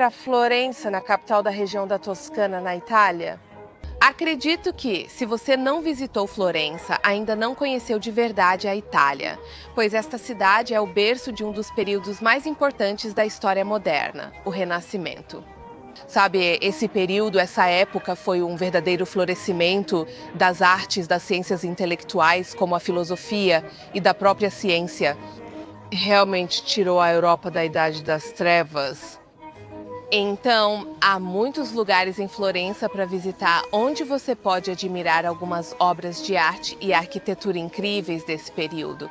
para Florença, na capital da região da Toscana, na Itália? Acredito que, se você não visitou Florença, ainda não conheceu de verdade a Itália, pois esta cidade é o berço de um dos períodos mais importantes da história moderna, o Renascimento. Sabe, esse período, essa época foi um verdadeiro florescimento das artes, das ciências intelectuais, como a filosofia e da própria ciência. Realmente tirou a Europa da Idade das Trevas. Então, há muitos lugares em Florença para visitar, onde você pode admirar algumas obras de arte e arquitetura incríveis desse período.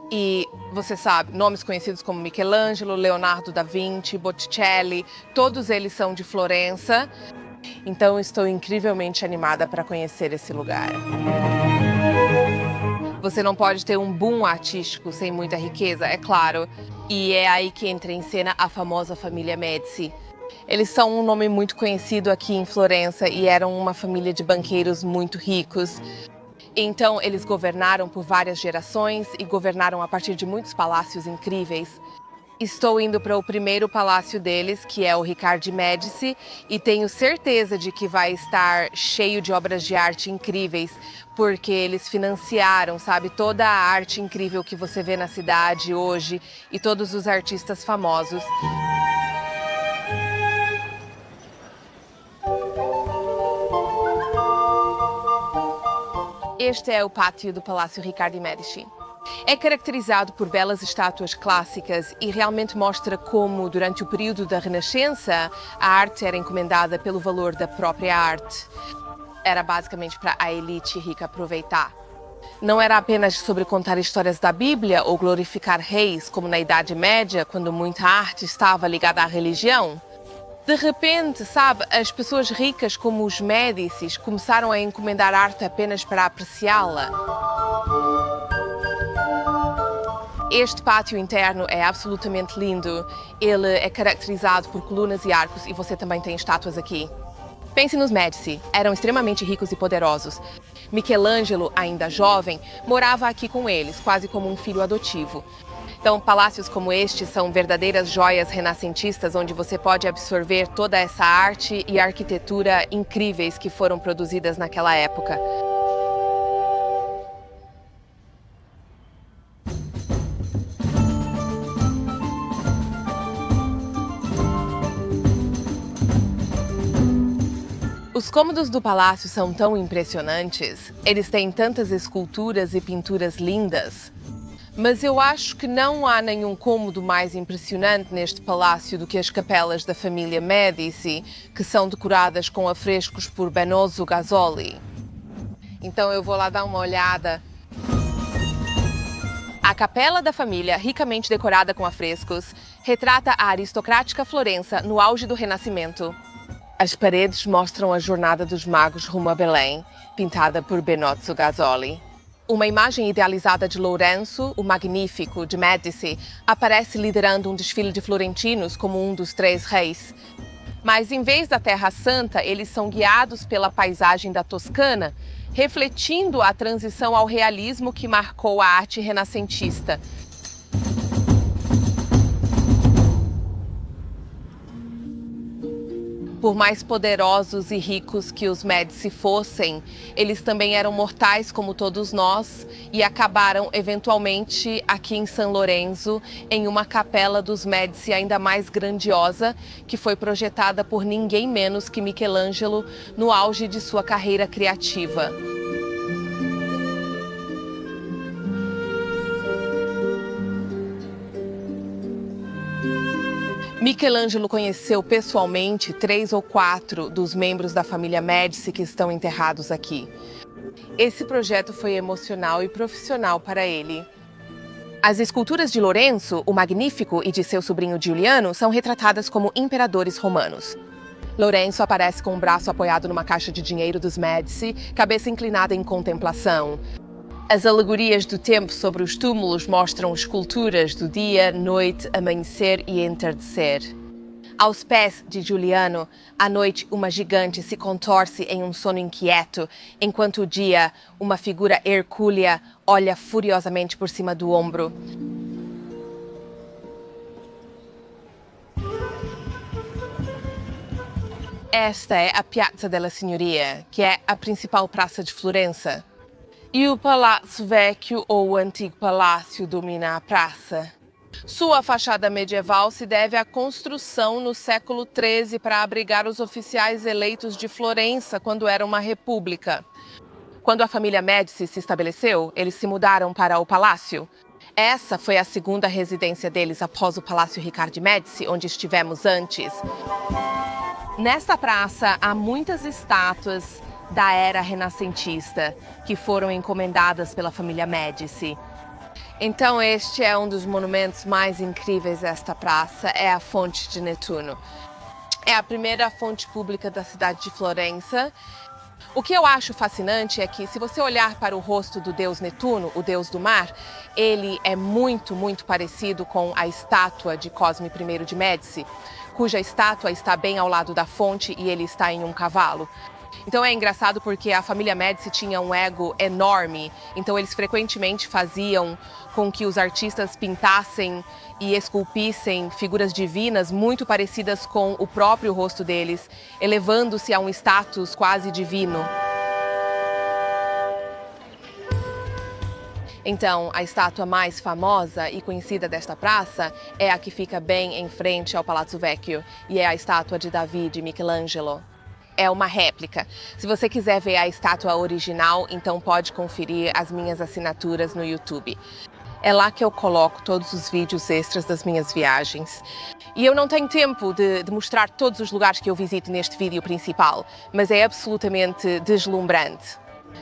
E você sabe, nomes conhecidos como Michelangelo, Leonardo da Vinci, Botticelli, todos eles são de Florença. Então, estou incrivelmente animada para conhecer esse lugar. Você não pode ter um boom artístico sem muita riqueza, é claro. E é aí que entra em cena a famosa família Médici. Eles são um nome muito conhecido aqui em Florença e eram uma família de banqueiros muito ricos. Então, eles governaram por várias gerações e governaram a partir de muitos palácios incríveis. Estou indo para o primeiro palácio deles, que é o Riccardi Médici, e tenho certeza de que vai estar cheio de obras de arte incríveis, porque eles financiaram, sabe, toda a arte incrível que você vê na cidade hoje e todos os artistas famosos. Este é o pátio do Palácio Riccardi Médici. É caracterizado por belas estátuas clássicas e realmente mostra como, durante o período da Renascença, a arte era encomendada pelo valor da própria arte. Era basicamente para a elite rica aproveitar. Não era apenas sobre contar histórias da Bíblia ou glorificar reis, como na Idade Média, quando muita arte estava ligada à religião. De repente, sabe, as pessoas ricas como os Médicis começaram a encomendar arte apenas para apreciá-la. Este pátio interno é absolutamente lindo. Ele é caracterizado por colunas e arcos e você também tem estátuas aqui. Pense nos Médici, eram extremamente ricos e poderosos. Michelangelo, ainda jovem, morava aqui com eles, quase como um filho adotivo. Então, palácios como este são verdadeiras joias renascentistas, onde você pode absorver toda essa arte e arquitetura incríveis que foram produzidas naquela época. Os cômodos do palácio são tão impressionantes, eles têm tantas esculturas e pinturas lindas. Mas eu acho que não há nenhum cômodo mais impressionante neste palácio do que as capelas da família Médici, que são decoradas com afrescos por Benozzo Gozzoli. Então eu vou lá dar uma olhada. A capela da família, ricamente decorada com afrescos, retrata a aristocrática Florença no auge do Renascimento. As paredes mostram a jornada dos magos rumo a Belém, pintada por Benozzo Gozzoli. Uma imagem idealizada de Lourenço, o Magnífico, de Médici, aparece liderando um desfile de florentinos como um dos 3 reis. Mas, em vez da Terra Santa, eles são guiados pela paisagem da Toscana, refletindo a transição ao realismo que marcou a arte renascentista. Por mais poderosos e ricos que os Médici fossem, eles também eram mortais como todos nós e acabaram eventualmente aqui em San Lorenzo, em uma capela dos Médici ainda mais grandiosa, que foi projetada por ninguém menos que Michelangelo no auge de sua carreira criativa. Michelangelo conheceu pessoalmente 3 ou 4 dos membros da família Médici que estão enterrados aqui. Esse projeto foi emocional e profissional para ele. As esculturas de Lourenço, o Magnífico, e de seu sobrinho Giuliano são retratadas como imperadores romanos. Lourenço aparece com o braço apoiado numa caixa de dinheiro dos Médici, cabeça inclinada em contemplação. As alegorias do tempo sobre os túmulos mostram esculturas do dia, noite, amanhecer e entardecer. Aos pés de Giuliano, à noite, uma gigante se contorce em um sono inquieto, enquanto o dia, uma figura hercúlea, olha furiosamente por cima do ombro. Esta é a Piazza della Signoria, que é a principal praça de Florença. E o Palazzo Vecchio, ou o antigo palácio, domina a praça. Sua fachada medieval se deve à construção no século XIII para abrigar os oficiais eleitos de Florença quando era uma república. Quando a família Médici se estabeleceu, eles se mudaram para o palácio. Essa foi a segunda residência deles após o Palácio Riccardi Médici, onde estivemos antes. Nesta praça há muitas estátuas da era renascentista que foram encomendadas pela família Médici. Então este é um dos monumentos mais incríveis desta praça, é a Fonte de Netuno. É a primeira fonte pública da cidade de Florença. O que eu acho fascinante é que, se você olhar para o rosto do deus Netuno, o deus do mar, ele é muito, muito parecido com a estátua de Cosme I de Médici, cuja estátua está bem ao lado da fonte e ele está em um cavalo. Então é engraçado porque a família Médici tinha um ego enorme, então eles frequentemente faziam com que os artistas pintassem e esculpissem figuras divinas muito parecidas com o próprio rosto deles, elevando-se a um status quase divino. Então, a estátua mais famosa e conhecida desta praça é a que fica bem em frente ao Palazzo Vecchio, e é a estátua de Davi de Michelangelo. É uma réplica. Se você quiser ver a estátua original, então pode conferir as minhas assinaturas no YouTube. É lá que eu coloco todos os vídeos extras das minhas viagens. E eu não tenho tempo de mostrar todos os lugares que eu visito neste vídeo principal, mas é absolutamente deslumbrante.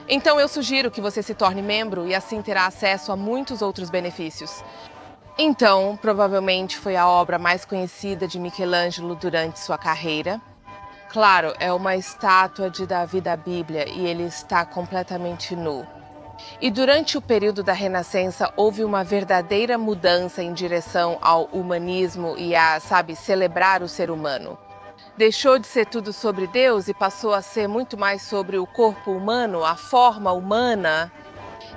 Então eu sugiro que você se torne membro e assim terá acesso a muitos outros benefícios. Então, provavelmente foi a obra mais conhecida de Michelangelo durante sua carreira. Claro, é uma estátua de Davi da Bíblia e ele está completamente nu. E durante o período da Renascença houve uma verdadeira mudança em direção ao humanismo e a, celebrar o ser humano. Deixou de ser tudo sobre Deus e passou a ser muito mais sobre o corpo humano, a forma humana.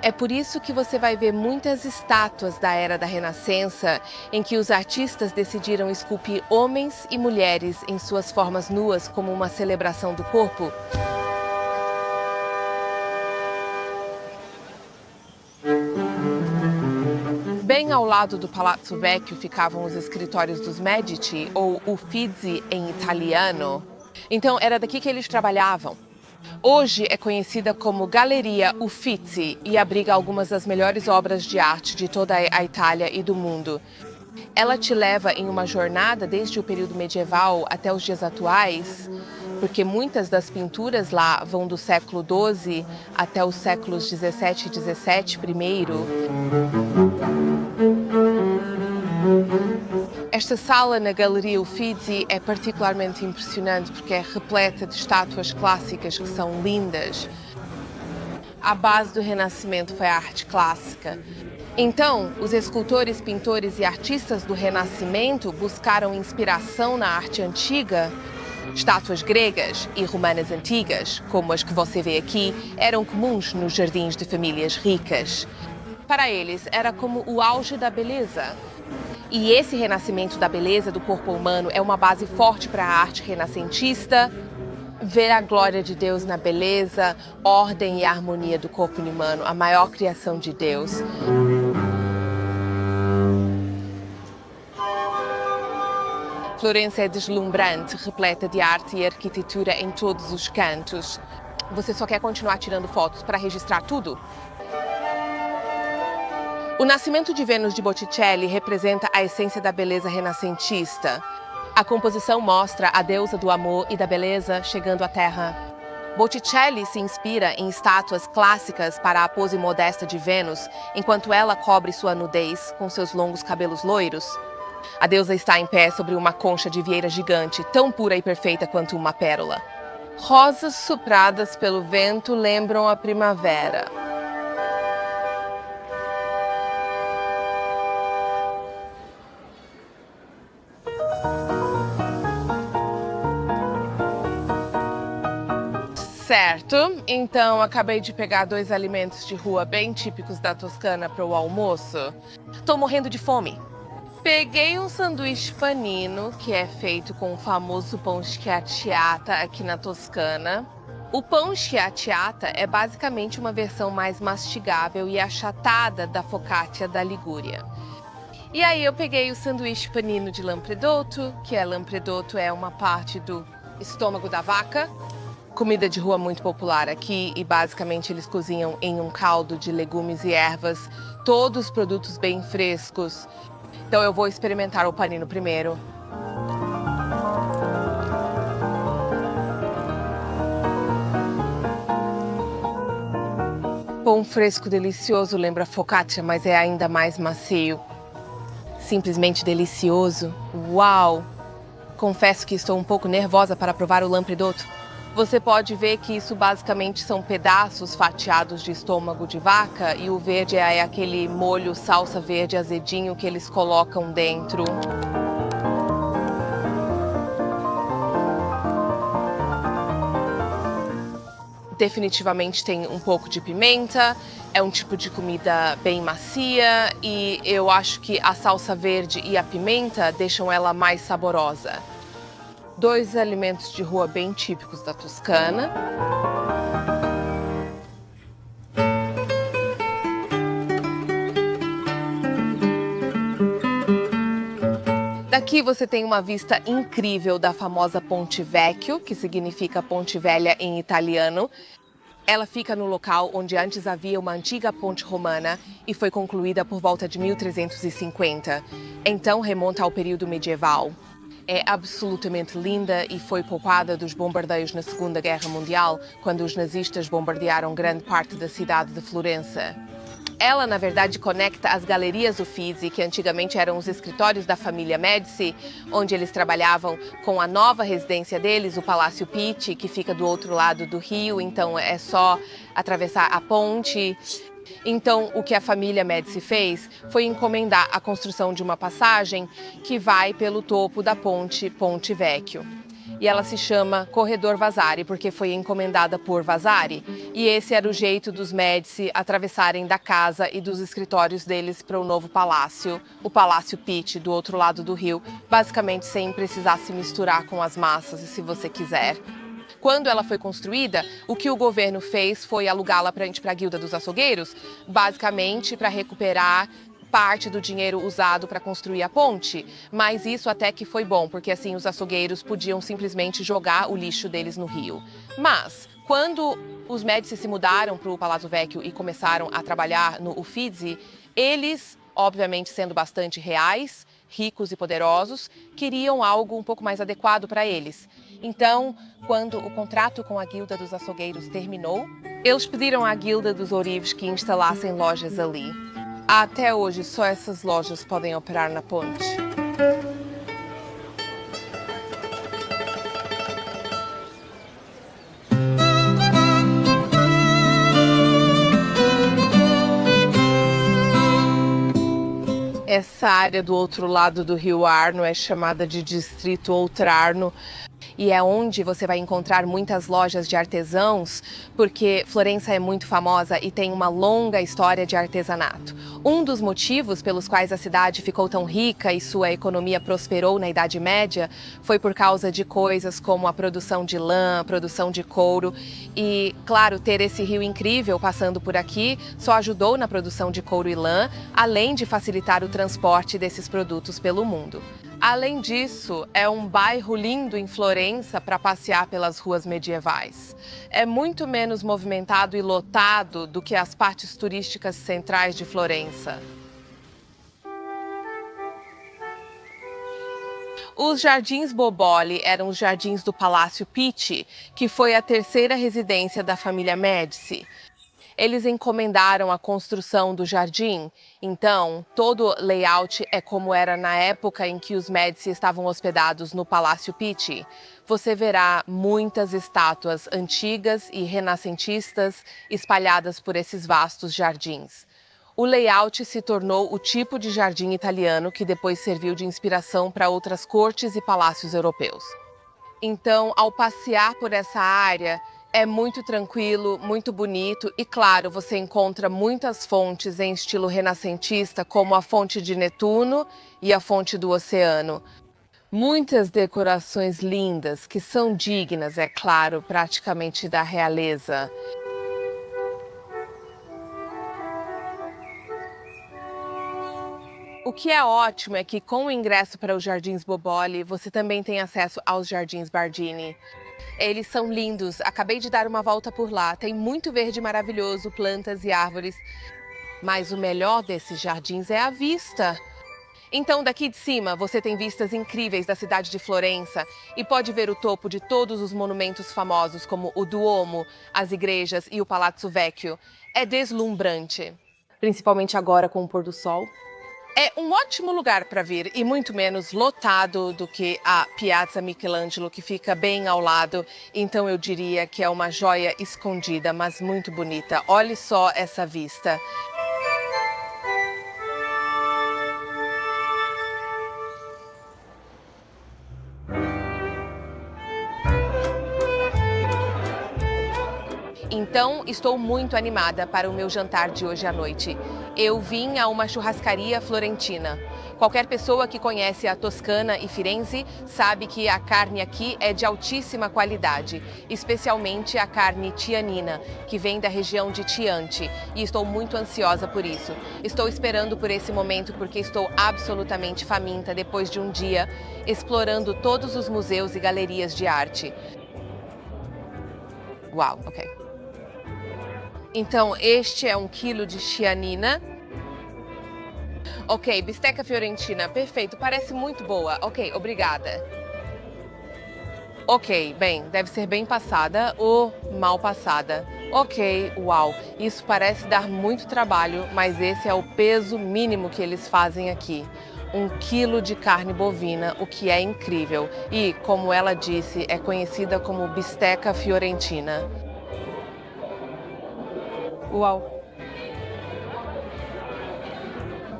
É por isso que você vai ver muitas estátuas da era da Renascença em que os artistas decidiram esculpir homens e mulheres em suas formas nuas como uma celebração do corpo. Bem ao lado do Palazzo Vecchio ficavam os escritórios dos Medici, ou Uffizi em italiano. Então era daqui que eles trabalhavam. Hoje é conhecida como Galleria Uffizi e abriga algumas das melhores obras de arte de toda a Itália e do mundo. Ela te leva em uma jornada desde o período medieval até os dias atuais, porque muitas das pinturas lá vão do século XII até os séculos XVII e XVII primeiro. Esta sala na Galeria Uffizi é particularmente impressionante porque é repleta de estátuas clássicas que são lindas. A base do Renascimento foi a arte clássica. Então, os escultores, pintores e artistas do Renascimento buscaram inspiração na arte antiga. Estátuas gregas e romanas antigas, como as que você vê aqui, eram comuns nos jardins de famílias ricas. Para eles, era como o auge da beleza. E esse renascimento da beleza do corpo humano é uma base forte para a arte renascentista. Ver a glória de Deus na beleza, ordem e harmonia do corpo humano, a maior criação de Deus. Florença é deslumbrante, repleta de arte e arquitetura em todos os cantos. Você só quer continuar tirando fotos para registrar tudo? O Nascimento de Vênus de Botticelli representa a essência da beleza renascentista. A composição mostra a deusa do amor e da beleza chegando à Terra. Botticelli se inspira em estátuas clássicas para a pose modesta de Vênus, enquanto ela cobre sua nudez com seus longos cabelos loiros. A deusa está em pé sobre uma concha de vieira gigante, tão pura e perfeita quanto uma pérola. Rosas sopradas pelo vento lembram a primavera. Certo, então acabei de pegar 2 alimentos de rua bem típicos da Toscana para o almoço. Tô morrendo de fome. Peguei um sanduíche panino, que é feito com o famoso pão schiacciata aqui na Toscana. O pão schiacciata é basicamente uma versão mais mastigável e achatada da focaccia da Ligúria. E aí eu peguei o sanduíche panino de lampredotto, lampredotto é uma parte do estômago da vaca. Comida de rua muito popular aqui e basicamente eles cozinham em um caldo de legumes e ervas, todos os produtos bem frescos. Então eu vou experimentar o panino primeiro. Pão fresco delicioso, lembra focaccia, mas é ainda mais macio. Simplesmente delicioso. Uau! Confesso que estou um pouco nervosa para provar o lampredotto. Você pode ver que isso basicamente são pedaços fatiados de estômago de vaca e o verde é aquele molho salsa verde azedinho que eles colocam dentro. Definitivamente tem um pouco de pimenta, é um tipo de comida bem macia e eu acho que a salsa verde e a pimenta deixam ela mais saborosa. Dois alimentos de rua bem típicos da Toscana. Daqui você tem uma vista incrível da famosa Ponte Vecchio, que significa Ponte Velha em italiano. Ela fica no local onde antes havia uma antiga ponte romana e foi concluída por volta de 1350. Então remonta ao período medieval. É absolutamente linda e foi poupada dos bombardeios na Segunda Guerra Mundial, quando os nazistas bombardearam grande parte da cidade de Florença. Ela, na verdade, conecta as galerias Uffizi, que antigamente eram os escritórios da família Médici, onde eles trabalhavam, com a nova residência deles, o Palácio Pitti, que fica do outro lado do rio, então é só atravessar a ponte. Então, o que a família Médici fez foi encomendar a construção de uma passagem que vai pelo topo da Ponte Vecchio. E ela se chama Corredor Vasari, porque foi encomendada por Vasari. E esse era o jeito dos Médici atravessarem da casa e dos escritórios deles para o novo palácio, o Palácio Pitti, do outro lado do rio, basicamente sem precisar se misturar com as massas, se você quiser. Quando ela foi construída, o que o governo fez foi alugá-la para a Guilda dos Açougueiros, basicamente para recuperar parte do dinheiro usado para construir a ponte, mas isso até que foi bom, porque assim os açougueiros podiam simplesmente jogar o lixo deles no rio. Mas, quando os Médici se mudaram para o Palazzo Vecchio e começaram a trabalhar no Uffizi, eles, obviamente sendo bastante reais, ricos e poderosos, queriam algo um pouco mais adequado para eles. Então, quando o contrato com a Guilda dos Açougueiros terminou, eles pediram à Guilda dos Ourives que instalassem lojas ali. Até hoje, só essas lojas podem operar na ponte. Essa área do outro lado do Rio Arno é chamada de Distrito Oltrarno. E é onde você vai encontrar muitas lojas de artesãos, porque Florença é muito famosa e tem uma longa história de artesanato. Um dos motivos pelos quais a cidade ficou tão rica e sua economia prosperou na Idade Média foi por causa de coisas como a produção de lã, a produção de couro. E, claro, ter esse rio incrível passando por aqui só ajudou na produção de couro e lã, além de facilitar o transporte desses produtos pelo mundo. Além disso, é um bairro lindo em Florença para passear pelas ruas medievais. É muito menos movimentado e lotado do que as partes turísticas centrais de Florença. Os Jardins Boboli eram os jardins do Palácio Pitti, que foi a terceira residência da família Médici. Eles encomendaram a construção do jardim, então todo o layout é como era na época em que os Médici estavam hospedados no Palácio Pitti. Você verá muitas estátuas antigas e renascentistas espalhadas por esses vastos jardins. O layout se tornou o tipo de jardim italiano que depois serviu de inspiração para outras cortes e palácios europeus. Então, ao passear por essa área, É muito tranquilo, muito bonito e, claro, você encontra muitas fontes em estilo renascentista, como a fonte de Netuno e a fonte do oceano. Muitas decorações lindas, que são dignas, é claro, praticamente da realeza. O que é ótimo é que, com o ingresso para os Jardins Boboli, você também tem acesso aos Jardins Bardini. Eles são lindos, acabei de dar uma volta por lá, tem muito verde maravilhoso, plantas e árvores. Mas o melhor desses jardins é a vista. Então, daqui de cima, você tem vistas incríveis da cidade de Florença e pode ver o topo de todos os monumentos famosos, como o Duomo, as igrejas e o Palazzo Vecchio. É deslumbrante, principalmente agora com o pôr do sol. É um ótimo lugar para vir e muito menos lotado do que a Piazza Michelangelo, que fica bem ao lado. Então eu diria que é uma joia escondida, mas muito bonita. Olhe só essa vista. Então, estou muito animada para o meu jantar de hoje à noite. Eu vim a uma churrascaria florentina. Qualquer pessoa que conhece a Toscana e Firenze sabe que a carne aqui é de altíssima qualidade, especialmente a carne tianina, que vem da região de Chianti, e estou muito ansiosa por isso. Estou esperando por esse momento porque estou absolutamente faminta depois de um dia explorando todos os museus e galerias de arte. Uau, ok. Então, este é 1 quilo de chianina. Ok, bisteca fiorentina, perfeito, parece muito boa. Ok, obrigada. Ok, bem, deve ser bem passada ou mal passada. Ok, uau, isso parece dar muito trabalho, mas esse é o peso mínimo que eles fazem aqui. 1 quilo de carne bovina, o que é incrível. E, como ela disse, é conhecida como bisteca fiorentina. Uau!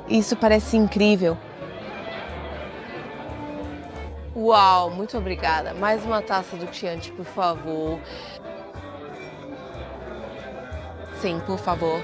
Isso parece incrível. Uau, muito obrigada. Mais uma taça do Chianti, por favor. Sim, por favor.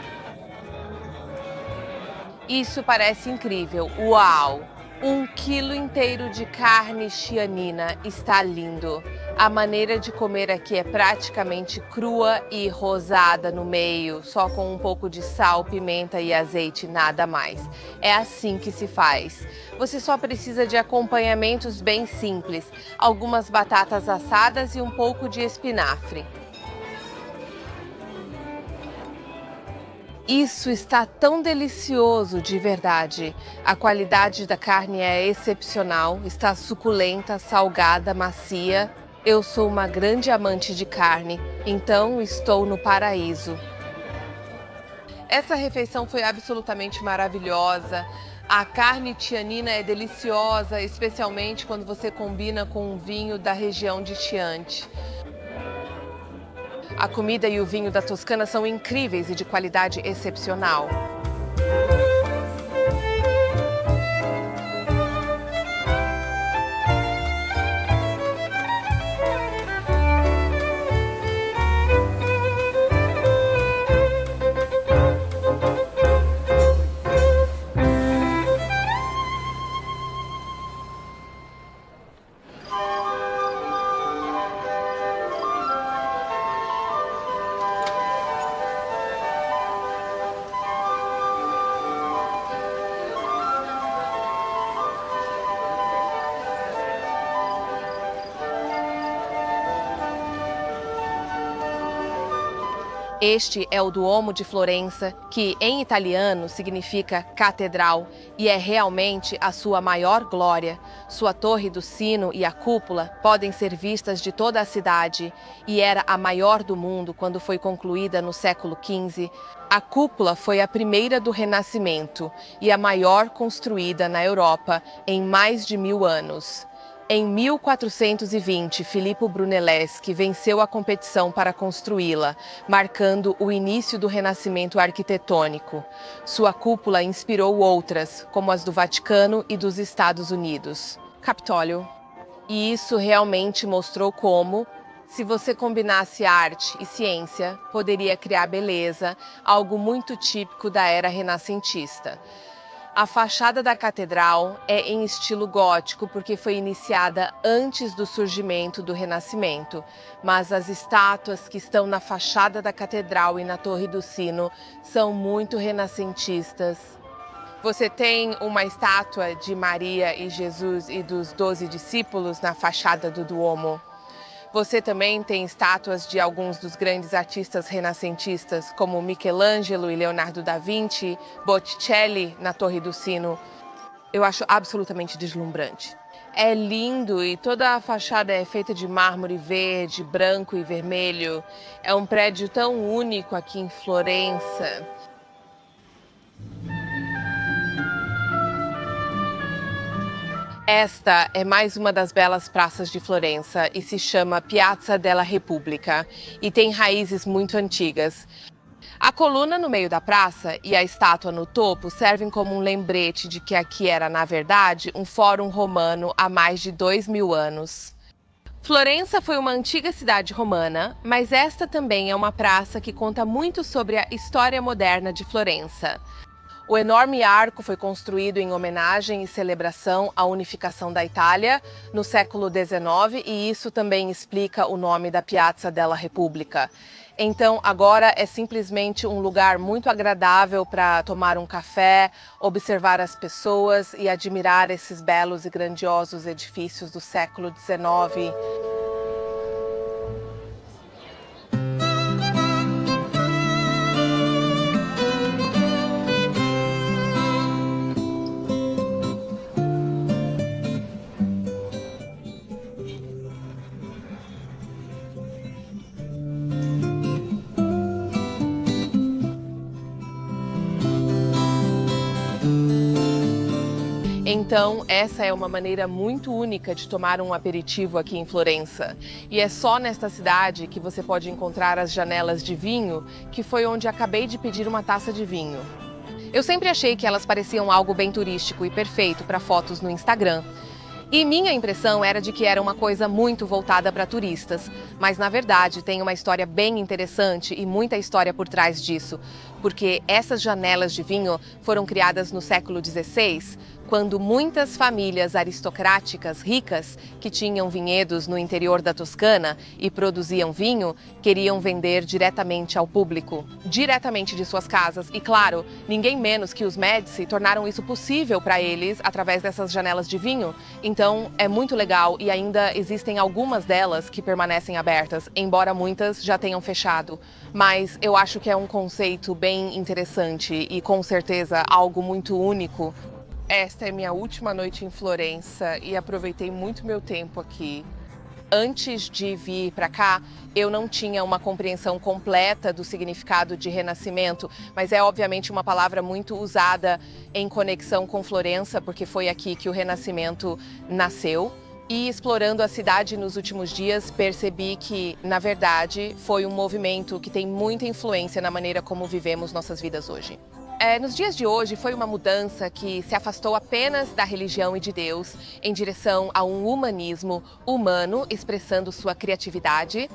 Isso parece incrível. Uau! 1 quilo inteiro de carne chianina, está lindo. A maneira de comer aqui é praticamente crua e rosada no meio, só com um pouco de sal, pimenta e azeite, nada mais. É assim que se faz. Você só precisa de acompanhamentos bem simples, algumas batatas assadas e um pouco de espinafre. Isso está tão delicioso, de verdade. A qualidade da carne é excepcional, está suculenta, salgada, macia. Eu sou uma grande amante de carne, então estou no paraíso. Essa refeição foi absolutamente maravilhosa. A carne tianina é deliciosa, especialmente quando você combina com um vinho da região de Chianti. A comida e o vinho da Toscana são incríveis e de qualidade excepcional. Este é o Duomo de Florença, que em italiano significa catedral e é realmente a sua maior glória. Sua torre do sino e a cúpula podem ser vistas de toda a cidade e era a maior do mundo quando foi concluída no século XV. A cúpula foi a primeira do Renascimento e a maior construída na Europa em mais de 1000 anos. Em 1420, Filippo Brunelleschi venceu a competição para construí-la, marcando o início do Renascimento arquitetônico. Sua cúpula inspirou outras, como as do Vaticano e dos Estados Unidos. Capitólio. E isso realmente mostrou como Se você combinasse arte e ciência, poderia criar beleza, algo muito típico da era renascentista. A fachada da catedral é em estilo gótico porque foi iniciada antes do surgimento do Renascimento, mas as estátuas que estão na fachada da catedral e na Torre do Sino são muito renascentistas. Você tem uma estátua de Maria e Jesus e dos 12 discípulos na fachada do Duomo. Você também tem estátuas de alguns dos grandes artistas renascentistas, como Michelangelo e Leonardo da Vinci, Botticelli na Torre do Sino. Eu acho absolutamente deslumbrante. É lindo e toda a fachada é feita de mármore verde, branco e vermelho. É um prédio tão único aqui em Florença. Esta é mais uma das belas praças de Florença e se chama Piazza della Repubblica e tem raízes muito antigas. A coluna no meio da praça e a estátua no topo servem como um lembrete de que aqui era, na verdade, um fórum romano há mais de 2000 anos. Florença foi uma antiga cidade romana, mas esta também é uma praça que conta muito sobre a história moderna de Florença. O enorme arco foi construído em homenagem e celebração à unificação da Itália no século XIX e isso também explica o nome da Piazza della Repubblica. Então, agora é simplesmente um lugar muito agradável para tomar um café, observar as pessoas e admirar esses belos e grandiosos edifícios do século XIX. Então, essa é uma maneira muito única de tomar um aperitivo aqui em Florença. E é só nesta cidade que você pode encontrar as janelas de vinho, que foi onde acabei de pedir uma taça de vinho. Eu sempre achei que elas pareciam algo bem turístico e perfeito para fotos no Instagram. E minha impressão era de que era uma coisa muito voltada para turistas, mas na verdade tem uma história bem interessante e muita história por trás disso, porque essas janelas de vinho foram criadas no século XVI, quando muitas famílias aristocráticas ricas que tinham vinhedos no interior da Toscana e produziam vinho, queriam vender diretamente ao público, diretamente de suas casas. E claro, ninguém menos que os Médici tornaram isso possível para eles através dessas janelas de vinho. Então é muito legal e ainda existem algumas delas que permanecem abertas, embora muitas já tenham fechado. Mas eu acho que é um conceito bem interessante e com certeza algo muito único. Esta é minha última noite em Florença e aproveitei muito meu tempo aqui. Antes de vir para cá, eu não tinha uma compreensão completa do significado de renascimento, mas é obviamente uma palavra muito usada em conexão com Florença, porque foi aqui que o Renascimento nasceu. E explorando a cidade nos últimos dias, percebi que, na verdade, foi um movimento que tem muita influência na maneira como vivemos nossas vidas hoje. Nos dias de hoje foi uma mudança que se afastou apenas da religião e de Deus em direção a um humanismo humano expressando sua criatividade.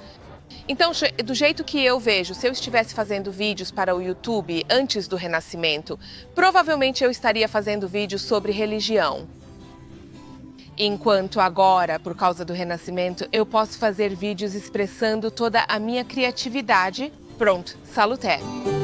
Então, do jeito que eu vejo, se eu estivesse fazendo vídeos para o YouTube antes do Renascimento, provavelmente eu estaria fazendo vídeos sobre religião. Enquanto agora, por causa do Renascimento, eu posso fazer vídeos expressando toda a minha criatividade. Pronto, salutare!